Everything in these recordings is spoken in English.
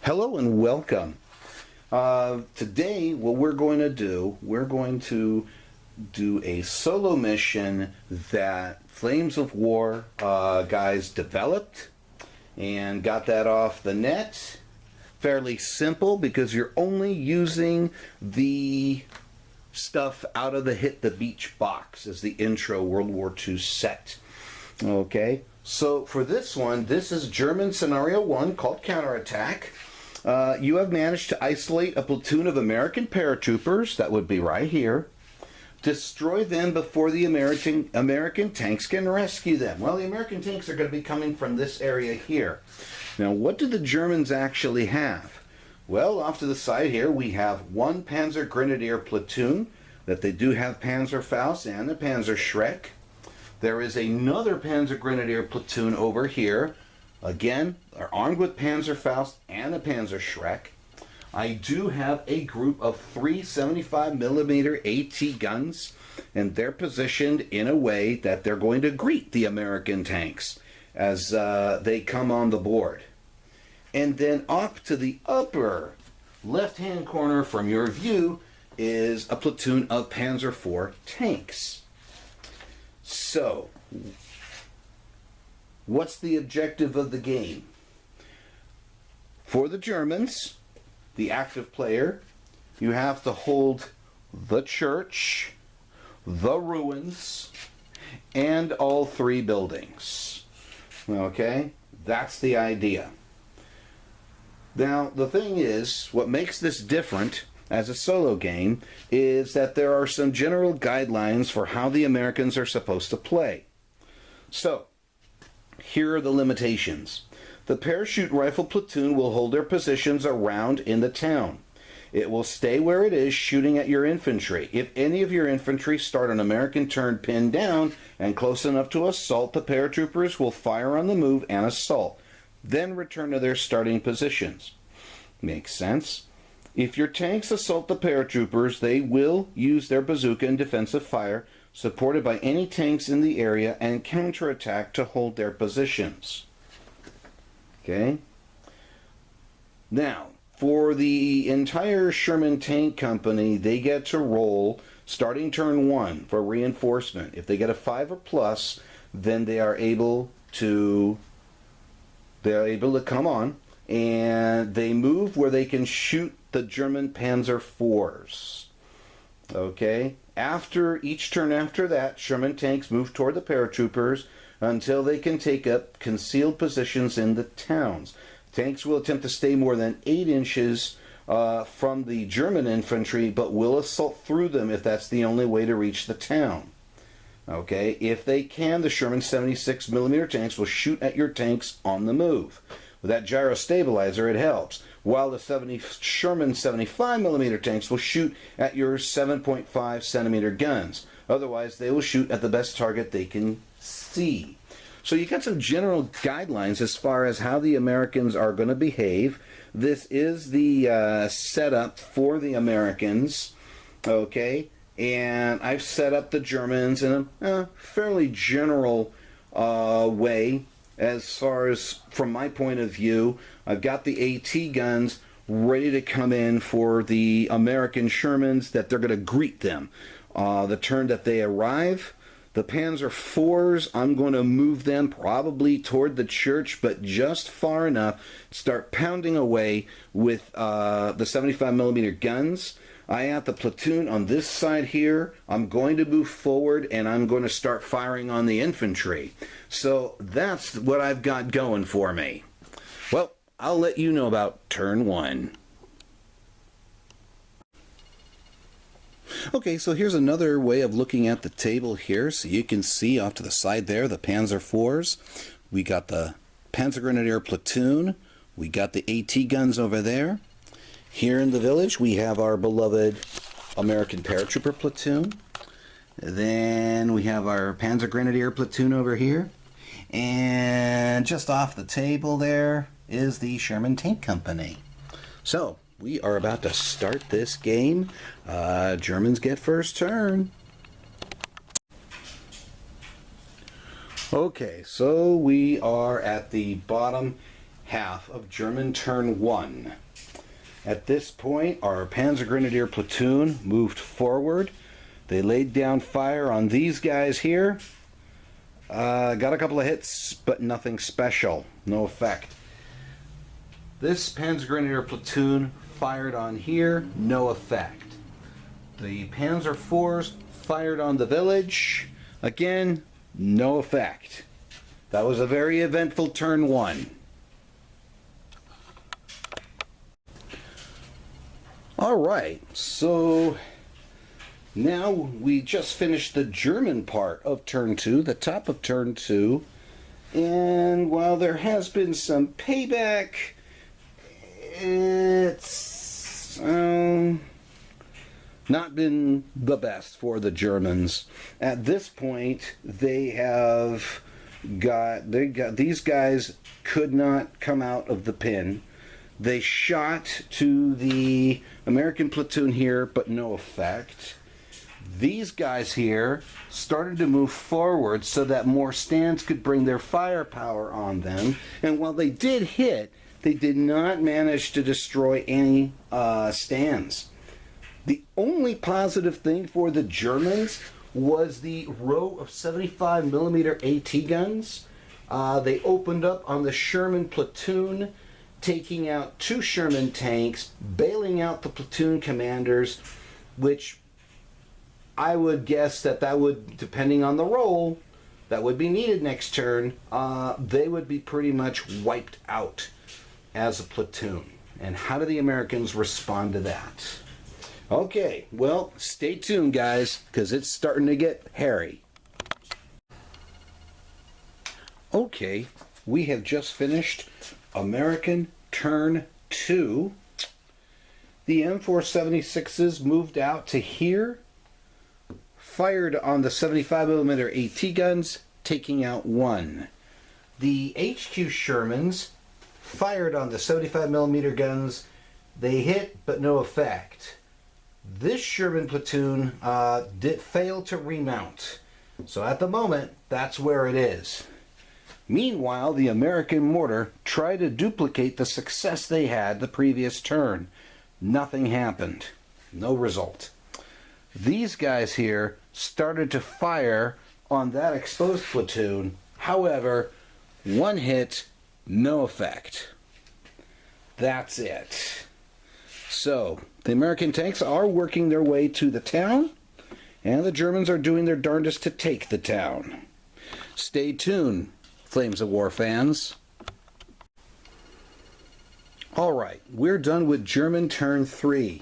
Hello and welcome. Today what we're going to do a solo mission that Flames of War guys developed and got that off the net. Fairly simple because you're only using the stuff out of the Hit the Beach box as the intro World War II set. Okay, so for this one, this is German Scenario 1 called Counterattack. You have managed to isolate a platoon of American paratroopers, that would be right here. Destroy them before the American tanks can rescue them. Well, the American tanks are going to be coming from this area here. Now, what do the Germans actually have? Well, off to the side here, we have one Panzer Grenadier platoon, that they do have Panzerfaust and a Panzerschreck. There is another Panzer Grenadier platoon over here. Again, they're armed with Panzerfaust and a Panzerschreck. I do have a group of 3 75mm AT guns, and they're positioned in a way that they're going to greet the American tanks as they come on the board. And then up to the upper left-hand corner from your view is a platoon of Panzer IV tanks. So, what's the objective of the game? For the Germans, the active player, you have to hold the church, the ruins, and all 3 buildings. Okay? That's the idea. Now, the thing is, what makes this different as a solo game is that there are some general guidelines for how the Americans are supposed to play. So, here are the limitations. The parachute rifle platoon will hold their positions around in the town. It will stay where it is, shooting at your infantry. If any of your infantry start an American turn pinned down and close enough to assault, the paratroopers will fire on the move and assault, then return to their starting positions. Makes sense. If your tanks assault the paratroopers, they will use their bazooka and defensive fire, supported by any tanks in the area, and counterattack to hold their positions. Okay? Now, for the entire Sherman Tank Company, they get to roll starting turn 1 for reinforcement. If they get a 5 or plus, then they are able to come on, and they move where they can shoot the German Panzer IVs. Okay? After each turn after that, Sherman tanks move toward the paratroopers until they can take up concealed positions in the towns. Tanks will attempt to stay more than 8 inches from the German infantry, but will assault through them if that's the only way to reach the town. Okay, if they can, the Sherman 76mm tanks will shoot at your tanks on the move. With that gyro stabilizer, it helps. While the Sherman 75mm tanks will shoot at your 7.5 centimeter guns. Otherwise, they will shoot at the best target they can see. So you got some general guidelines as far as how the Americans are going to behave. This is the setup for the Americans. Okay, and I've set up the Germans in a fairly general way. As far as from my point of view, I've got the AT guns ready to come in for the American Shermans, that they're going to greet them the turn that they arrive. The Panzer IVs, I'm going to move them probably toward the church, but just far enough to start pounding away with the 75mm guns. I have the platoon on this side here. I'm going to move forward and I'm going to start firing on the infantry. So that's what I've got going for me. Well, I'll let you know about turn 1. Okay, so here's another way of looking at the table here. So you can see off to the side there the Panzer IVs. We got the Panzer Grenadier platoon. We got the AT guns over there. Here in the village, we have our beloved American paratrooper platoon. Then we have our Panzer Grenadier platoon over here. And just off the table there is the Sherman Tank Company. So, we are about to start this game. Germans get first turn. Okay, so we are at the bottom half of German turn 1. At this point, our Panzer Grenadier platoon moved forward. They laid down fire on these guys here. Got a couple of hits, but nothing special. No effect. This Panzer Grenadier platoon fired on here. No effect. The Panzer IVs fired on the village. Again, no effect. That was a very eventful turn 1. Alright, so now we just finished the German part of turn 2, the top of turn 2, and while there has been some payback, it's not been the best for the Germans. At this point, these guys could not come out of the pin. They shot to the American platoon here, but no effect. These guys here started to move forward so that more stands could bring their firepower on them. And while they did hit, they did not manage to destroy any stands. The only positive thing for the Germans was the row of 75mm AT guns. They opened up on the Sherman platoon, taking out 2 Sherman tanks, bailing out the platoon commanders, which I would guess that would, depending on the role, that would be needed next turn. They would be pretty much wiped out as a platoon. And how do the Americans respond to that? Okay, well, stay tuned, guys, because it's starting to get hairy. Okay, we have just finished American turn 2. The M476s moved out to here, fired on the 75mm AT guns, taking out 1. The HQ Shermans fired on the 75mm guns. They hit, but no effect. This Sherman platoon did fail to remount. So at the moment, that's where it is. Meanwhile, the American mortar tried to duplicate the success they had the previous turn. Nothing happened. No result. These guys here started to fire on that exposed platoon. However, 1 hit, no effect. That's it. So, the American tanks are working their way to the town, and the Germans are doing their darndest to take the town. Stay tuned, Flames of War fans. Alright, we're done with German turn 3.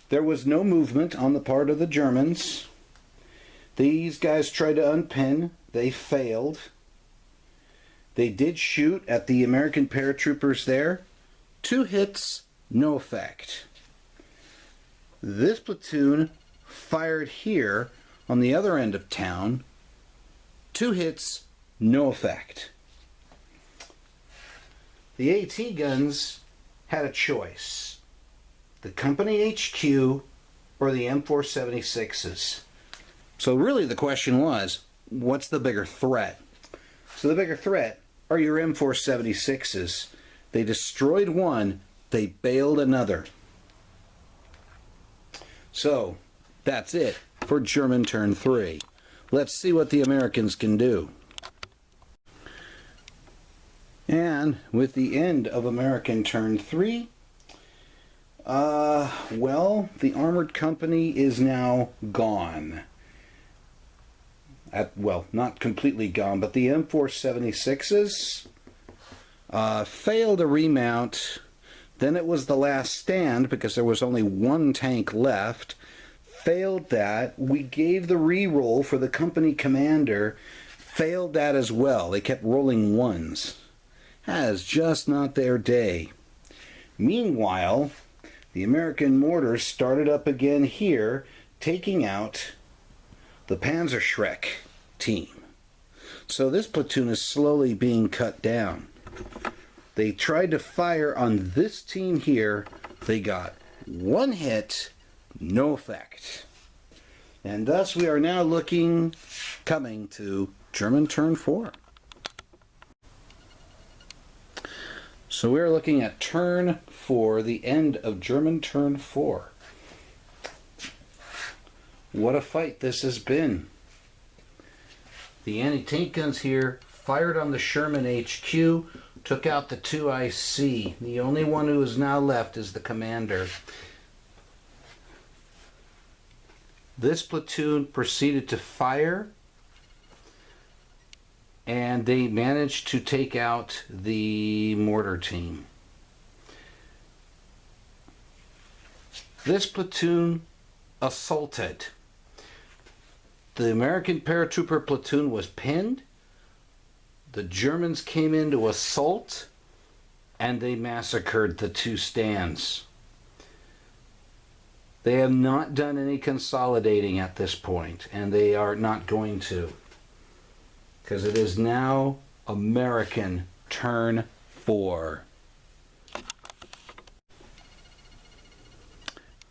There was no movement on the part of the Germans. These guys tried to unpin. They failed. They did shoot at the American paratroopers there. 2 hits, no effect. This platoon fired here on the other end of town. 2 hits, no effect. The AT guns had a choice. The company HQ or the M476s. So really the question was, what's the bigger threat? So the bigger threat are your M476s. They destroyed 1, they bailed another. So that's it for German turn 3. Let's see what the Americans can do. And with the end of American turn 3, well, the armored company is now gone. Well, not completely gone, but the M476s failed a remount. Then it was the last stand because there was only 1 tank left. Failed that. We gave the re-roll for the company commander. Failed that as well. They kept rolling 1s. That is just not their day. Meanwhile, the American mortars started up again here, taking out the Panzerschreck team. So this platoon is slowly being cut down. They tried to fire on this team here. They got 1 hit, no effect. And thus we are now coming to German turn 4. So we're looking at turn 4, the end of German turn 4. What a fight this has been. The anti-tank guns here fired on the Sherman HQ, took out the 2 IC. The only one who is now left is the commander. This platoon proceeded to fire, and they managed to take out the mortar team. This platoon assaulted. The American paratrooper platoon was pinned. The Germans came in to assault, and they massacred the 2 stands. They have not done any consolidating at this point, and they are not going to, because it is now American turn 4.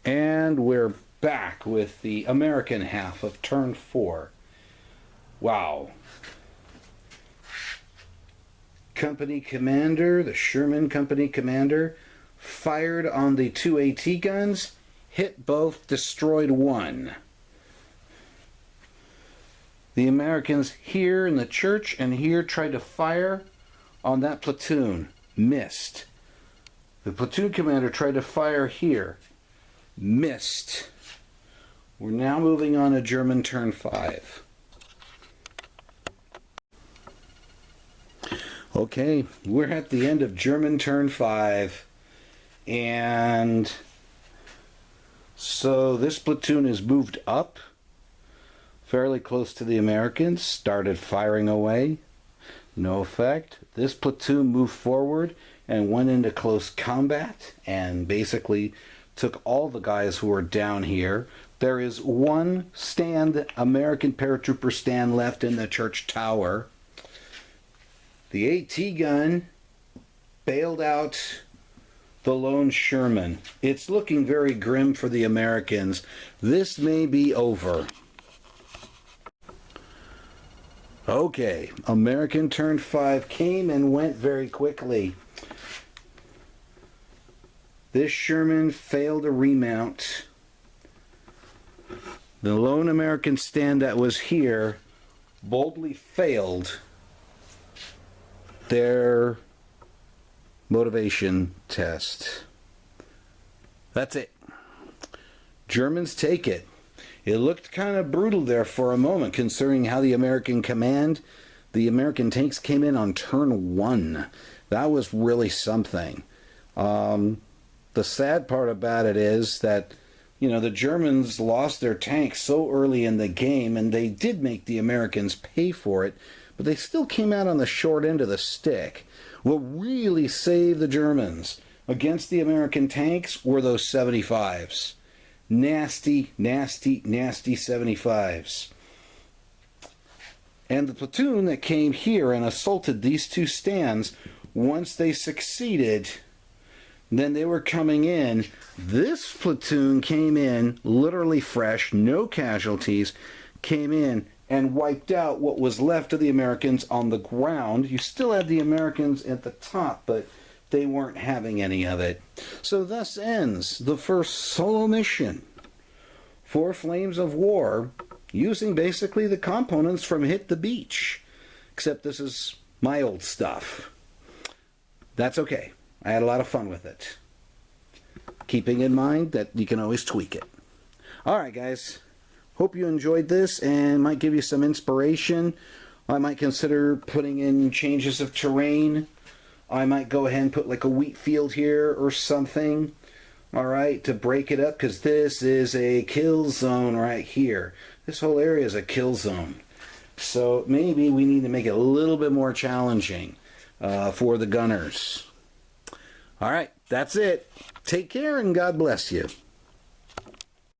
And we're back with the American half of turn 4. Wow. Company commander, the Sherman company commander, fired on the 2 AT guns, hit both, destroyed 1. The Americans here in the church and here tried to fire on that platoon, missed. The platoon commander tried to fire here, missed. We're now moving on to German turn 5. Okay, we're at the end of German turn 5. And so this platoon has moved up fairly close to the Americans, started firing away. No effect. This platoon moved forward and went into close combat and basically took all the guys who were down here. There is 1 stand, American paratrooper stand left in the church tower. The AT gun bailed out the lone Sherman. It's looking very grim for the Americans. This may be over. Okay, American turn 5 came and went very quickly. This Sherman failed to remount. The lone American stand that was here boldly failed their motivation test. That's it. Germans take it. It looked kind of brutal there for a moment, considering how the American tanks came in on turn 1. That was really something. The sad part about it is that, you know, the Germans lost their tanks so early in the game, and they did make the Americans pay for it, but they still came out on the short end of the stick. What really saved the Germans against the American tanks were those 75s. Nasty, nasty, nasty 75s. And the platoon that came here and assaulted these 2 stands, once they succeeded, then they were coming in. This platoon came in literally fresh, no casualties, came in and wiped out what was left of the Americans on the ground. You still had the Americans at the top, but they weren't having any of it. So thus ends the first solo mission for Flames of War, using basically the components from Hit the Beach, except this is my old stuff. That's okay. I had a lot of fun with it, keeping in mind that you can always tweak it. Alright guys, hope you enjoyed this and might give you some inspiration. I might consider putting in changes of terrain. I might go ahead and put like a wheat field here or something, alright, to break it up, because this is a kill zone right here. This whole area is a kill zone. So maybe we need to make it a little bit more challenging for the gunners. Alright, that's it. Take care and God bless you.